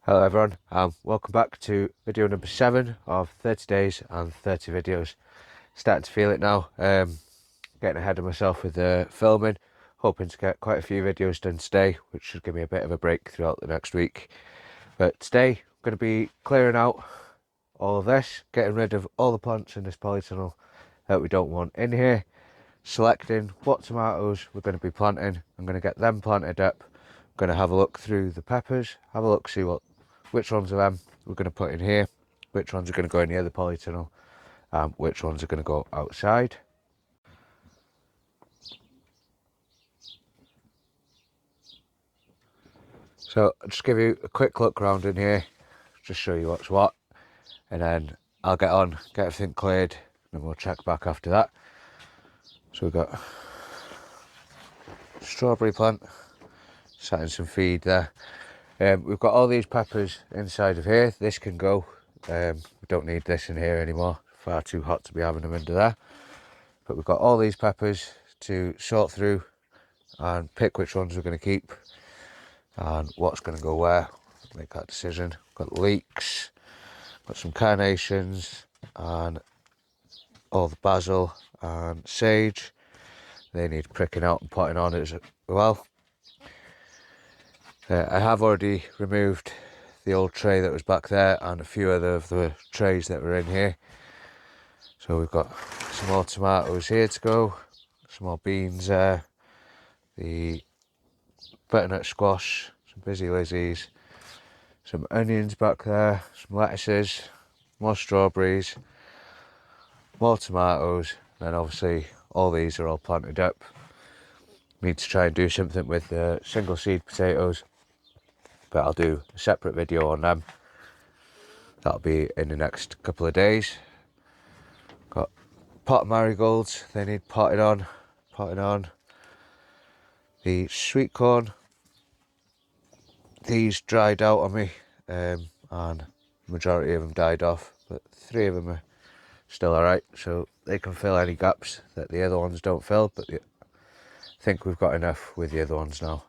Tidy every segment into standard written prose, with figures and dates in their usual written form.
Hello everyone, welcome back to video number 7 of 30 days and 30 videos. Starting to feel it now, getting ahead of myself with the filming, hoping to get quite a few videos done today, which should give me a bit of a break throughout the next week. But today I'm going to be clearing out all of this, getting rid of all the plants in this polytunnel that we don't want in here, selecting what tomatoes we're going to be planting. I'm going to get them planted up. I'm going to have a look through the peppers, have a look, see which ones of them we're going to put in here, which ones are going to go in the other polytunnel, which ones are going to go outside. So I'll just give you a quick look around in here, just show you what's what, and then I'll get everything cleared, and we'll check back after that. So we've got strawberry plant, setting some feed there. We've got all these peppers inside of here. This can go. We don't need this in here anymore. Far too hot to be having them under there. But we've got all these peppers to sort through and pick which ones we're going to keep and what's going to go where. Make that decision. Got leeks, got some carnations and all the basil and sage. They need pricking out and potting on as well. I have already removed the old tray that was back there and a few other of the trays that were in here. So we've got some more tomatoes here to go, some more beans there, the butternut squash, some busy lizzies, some onions back there, some lettuces, more strawberries, more tomatoes, and then obviously all these are all planted up. Need to try and do something with the single seed potatoes, but I'll do a separate video on them. That'll be in the next couple of days. Got pot marigolds, they need potting on. The sweet corn, these dried out on me, and the majority of them died off, but 3 of them are still alright, so they can fill any gaps that the other ones don't fill, but I think we've got enough with the other ones now.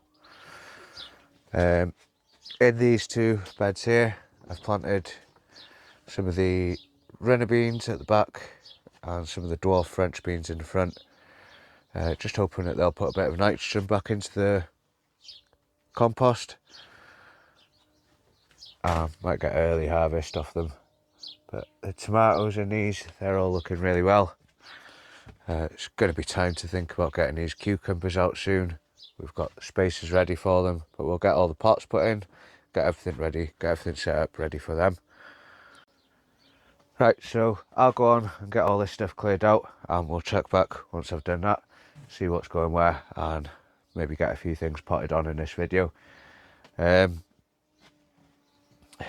In these 2 beds here, I've planted some of the runner beans at the back and some of the dwarf French beans in the front. Just hoping that they'll put a bit of nitrogen back into the compost. Might get early harvest off them. But the tomatoes in these, they're all looking really well. It's going to be time to think about getting these cucumbers out soon. We've got the spaces ready for them, but we'll get all the pots put in, get everything ready, get everything set up ready for them. Right, so I'll go on and get all this stuff cleared out, and we'll check back once I've done that, see what's going where, and maybe get a few things potted on in this video. It's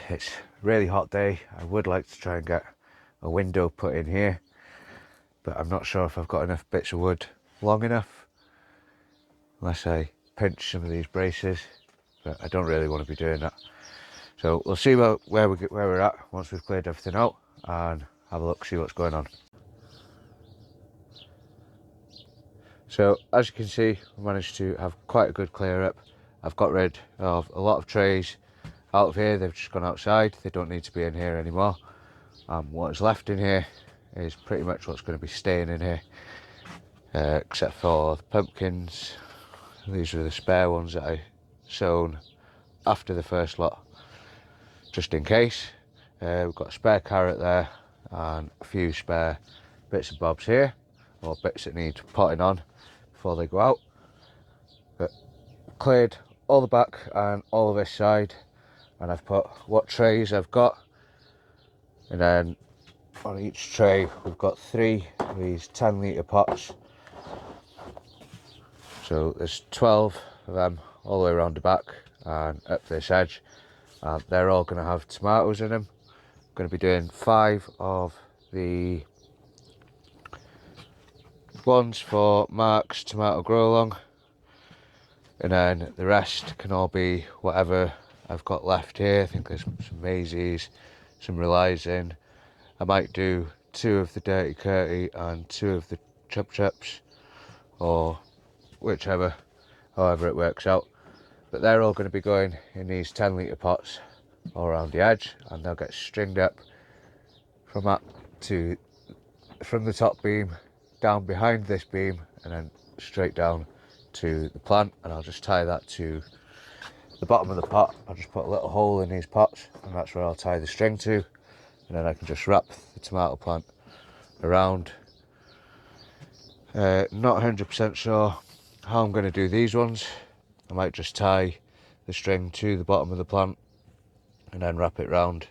a really hot day. I would like to try and get a window put in here, but I'm not sure if I've got enough bits of wood long enough, unless I pinch some of these braces, but I don't really want to be doing that. So we'll see where we're at once we've cleared everything out and have a look, see what's going on. So as you can see, we managed to have quite a good clear up. I've got rid of a lot of trays out of here. They've just gone outside. They don't need to be in here anymore. What is left in here is pretty much what's going to be staying in here, except for the pumpkins. These are the spare ones that I sown after the first lot, just in case. We've got a spare carrot there and a few spare bits and bobs here, or bits that need potting on before they go out. But cleared all the back and all of this side, and I've put what trays I've got, and then on each tray we've got 3 of these 10-litre pots. So there's 12 of them all the way around the back and up this edge. They're all going to have tomatoes in them. I'm going to be doing 5 of the ones for Mark's tomato grow along, and then the rest can all be whatever I've got left here. I think there's some Maisies, some Relies in. I might do 2 of the Dirty Curty and 2 of the Chub Chups, or however it works out. But they're all going to be going in these 10-litre pots all around the edge, and they'll get stringed up from the top beam down behind this beam and then straight down to the plant. And I'll just tie that to the bottom of the pot. I'll just put a little hole in these pots, and that's where I'll tie the string to, and then I can just wrap the tomato plant around. Not 100% sure how I'm going to do these ones. I might just tie the string to the bottom of the plant and then wrap it round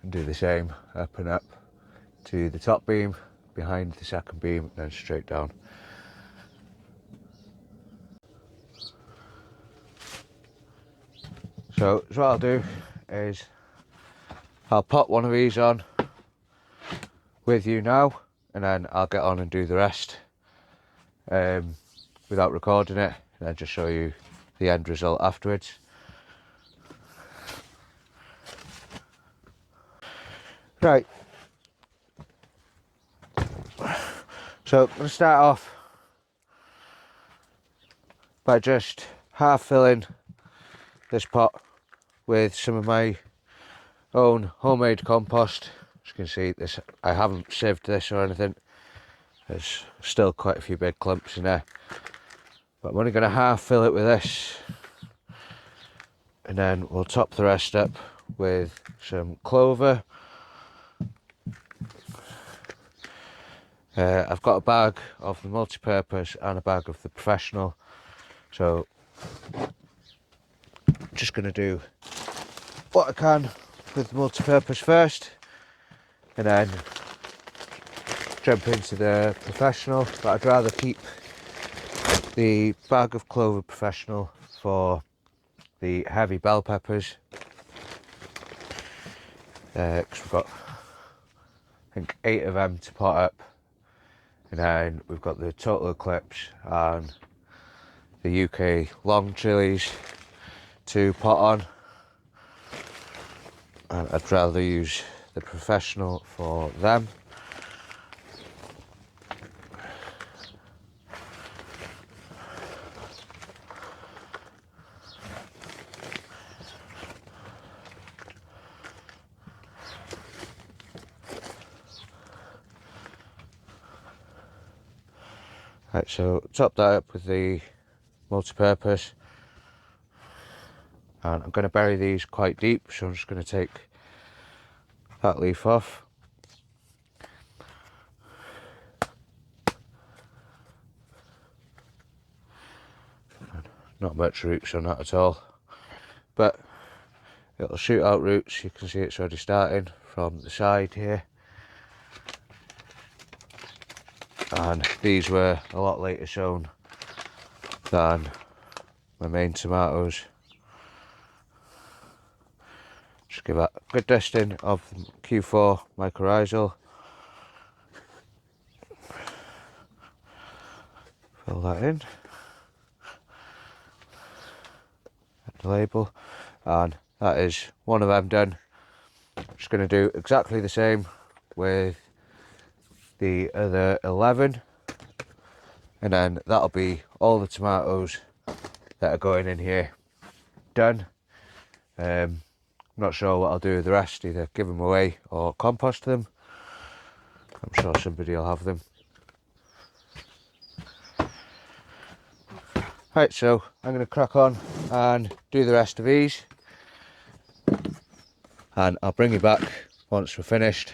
and do the same up and up to the top beam, behind the second beam, and then straight down. So what I'll do is I'll pop one of these on with you now, and then I'll get on and do the rest without recording it, and then just show you the end result afterwards. Right, so I'm going to start off by just half filling this pot with some of my own homemade compost. As you can see, this, I haven't sieved this or anything. There's still quite a few big clumps in there, but I'm only going to half fill it with this, and then we'll top the rest up with some clover. I've got a bag of the multi-purpose and a bag of the professional, so I'm just going to do what I can with the multi-purpose first, and then jump into the professional. But I'd rather keep the bag of clover professional for the heavy bell peppers, because we've got, I think, 8 of them to pot up, and then we've got the total eclipse and the UK long chilies to pot on, and I'd rather use the professional for them. Right, so top that up with the multi-purpose, and I'm going to bury these quite deep, so I'm just going to take that leaf off. Not much roots on that at all, but it'll shoot out roots. You can see it's already starting from the side here, and these were a lot later sown than my main tomatoes. Just give that a good dusting of Q4 mycorrhizal. Fill that in. Add the label, and that is one of them done. Just going to do exactly the same with the other 11, and then that'll be all the tomatoes that are going in here done. I'm not sure what I'll do with the rest, either give them away or compost them. I'm sure somebody will have them. Right, so I'm going to crack on and do the rest of these, and I'll bring you back once we're finished.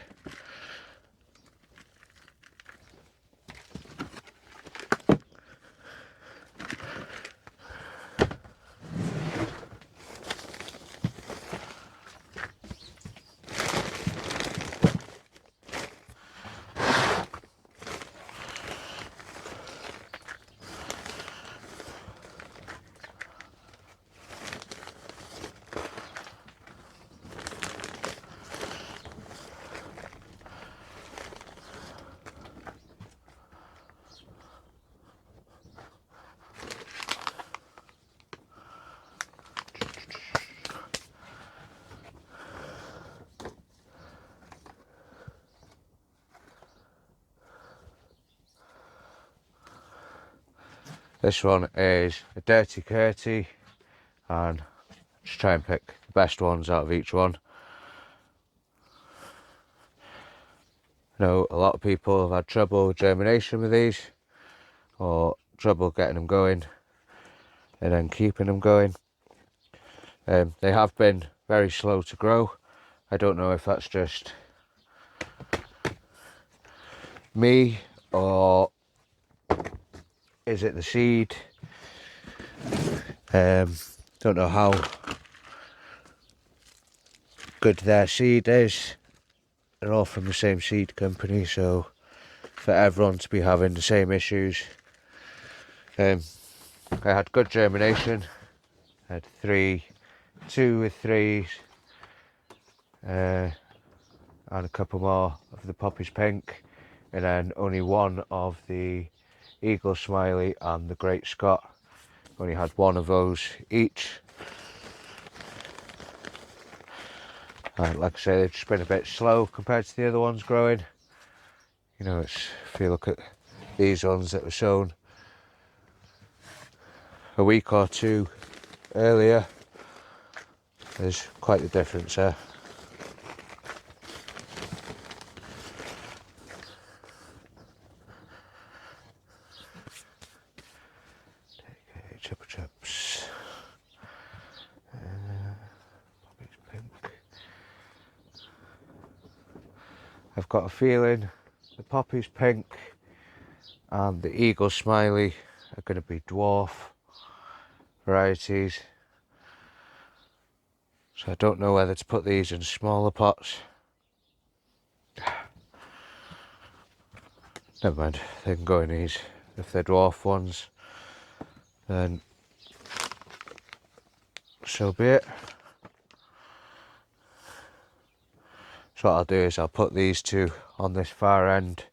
This one is a Dirty Curty, and just try and pick the best ones out of each one. I know a lot of people have had trouble with germination with these, or trouble getting them going and then keeping them going. They have been very slow to grow. I don't know if that's just me or is it the seed. Don't know how good their seed is. They're all from the same seed company, so for everyone to be having the same issues. I had good germination. I had two with threes, and a couple more of the poppies pink, and then only one of the Eagle Smiley and the Great Scott. Only had one of those each. Like I say, they've just been a bit slow compared to the other ones growing. You know, if you look at these ones that were sown a week or two earlier, there's quite the difference there. Chipper chips. Poppy's pink. I've got a feeling the Poppy's pink and the Eagle Smiley are going to be dwarf varieties. So I don't know whether to put these in smaller pots. Never mind, they can go in these. If they're dwarf ones, then so be it. So what I'll do is I'll put these two on this far end,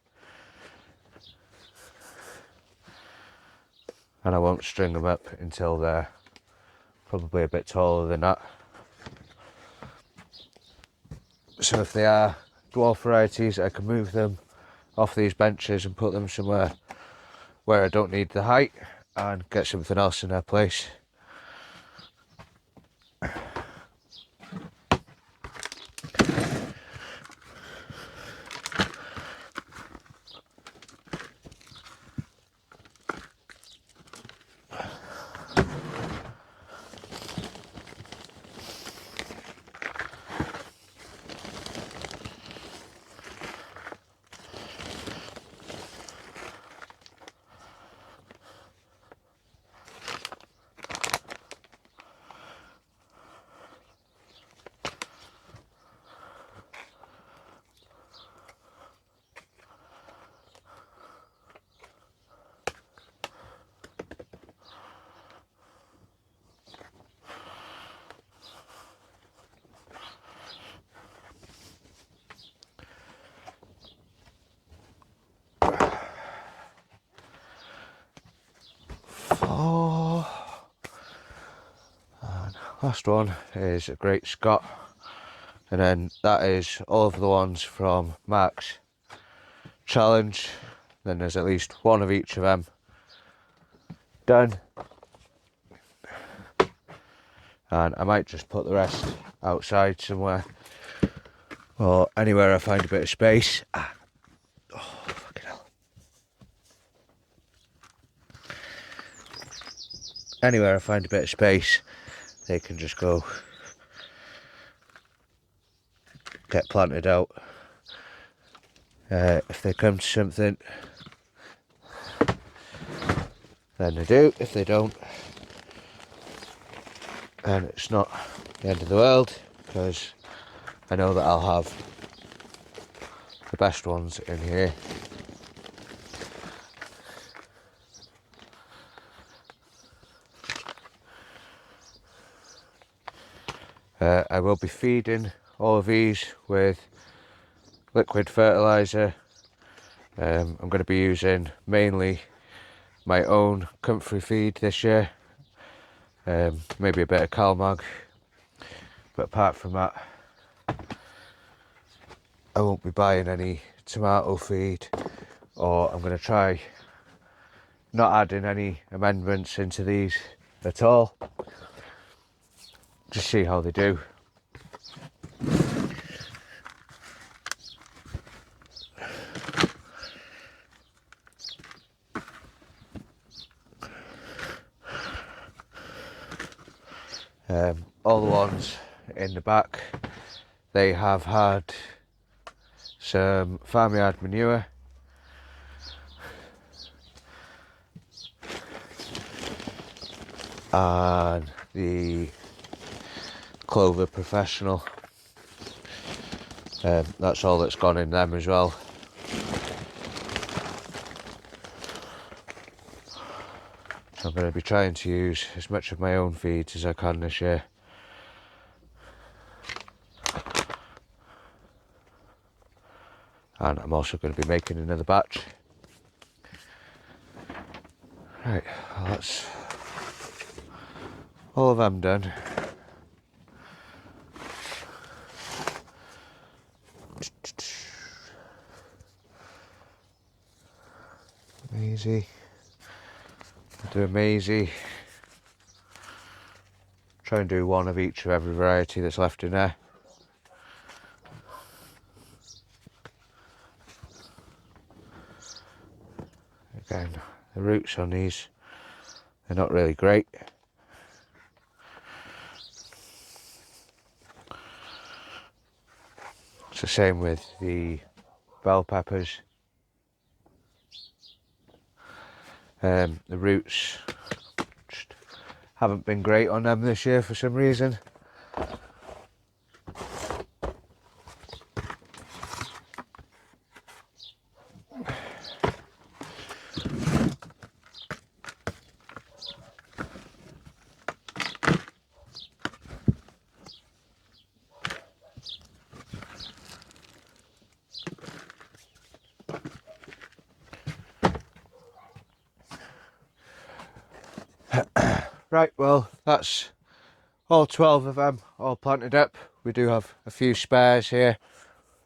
and I won't string them up until they're probably a bit taller than that. So if they are dwarf varieties, I can move them off these benches and put them somewhere where I don't need the height and get something else in their place. Last one is a Great Scott, and then that is all of the ones from Mark's challenge. Then there's at least one of each of them done, and I might just put the rest outside somewhere or anywhere I find a bit of space. Oh, fucking hell. Anywhere I find a bit of space, they can just go get planted out. If they come to something, then they do. If they don't, then it's not the end of the world, because I know that I'll have the best ones in here. I will be feeding all of these with liquid fertiliser. I'm going to be using mainly my own comfrey feed this year, maybe a bit of CalMag, but apart from that I won't be buying any tomato feed, or I'm going to try not adding any amendments into these at all. Just see how they do. all the ones in the back, they have had some farmyard manure, and the Clover Professional. That's all that's gone in them as well. So I'm going to be trying to use as much of my own feeds as I can this year. And I'm also going to be making another batch. Right, well, that's all of them done. Maisie. Do a Maisie. Try and do one of each of every variety that's left in there. Again, the roots on these, they're not really great. It's the same with the bell peppers. The roots just haven't been great on them this year for some reason. Right, well, that's all 12 of them all planted up. We do have a few spares here.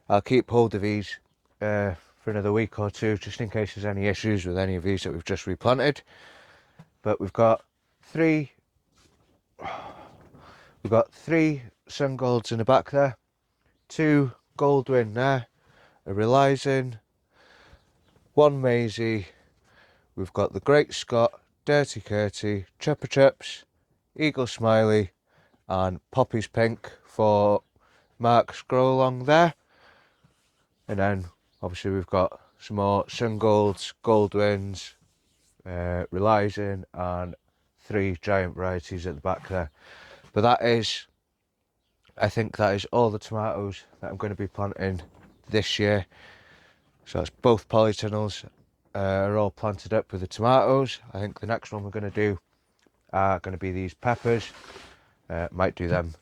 I'll keep hold of these for another week or two, just in case there's any issues with any of these that we've just replanted. But we've got three sun golds in the back there, 2 Goldwyn there, a Relizing, 1 Maisie. We've got the Great Scott, Dirty Curty, Chipper Chips, Eagle Smiley, and Poppy's Pink for Mark's grow along there. And then obviously we've got some more Sun Golds, Goldwyns, Relizing, and 3 giant varieties at the back there. But that is, I think that is all the tomatoes that I'm going to be planting this year. So that's both polytunnels are all planted up with the tomatoes. I think the next one we're going to do are going to be these peppers. Might do them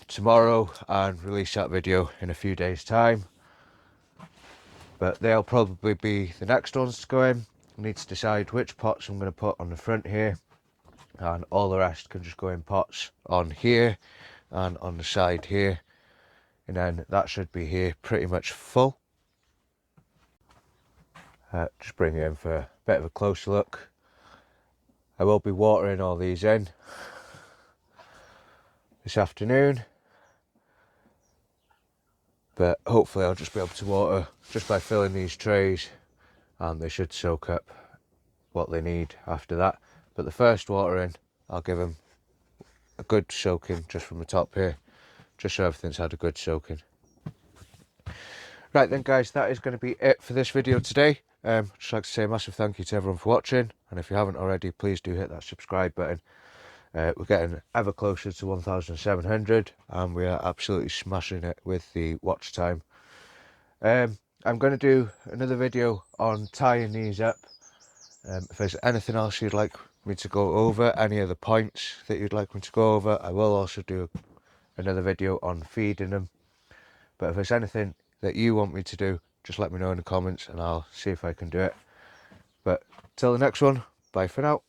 tomorrow and release that video in a few days time. But they'll probably be the next ones to go in. I need to decide which pots I'm going to put on the front here, and all the rest can just go in pots on here and on the side here, and then that should be here pretty much full. Just bring it in for a bit of a closer look. I will be watering all these in this afternoon, but hopefully I'll just be able to water just by filling these trays, and they should soak up what they need after that. But the first watering, I'll give them a good soaking just from the top here, just so everything's had a good soaking. Right then guys, that is going to be it for this video today. Just like to say a massive thank you to everyone for watching, and if you haven't already, please do hit that subscribe button. We're getting ever closer to 1,700, and we are absolutely smashing it with the watch time. I'm going to do another video on tying these up. If there's anything else you'd like me to go over, any other points that you'd like me to go over, I will also do another video on feeding them. But if there's anything that you want me to do, just let me know in the comments and I'll see if I can do it. But till the next one, bye for now.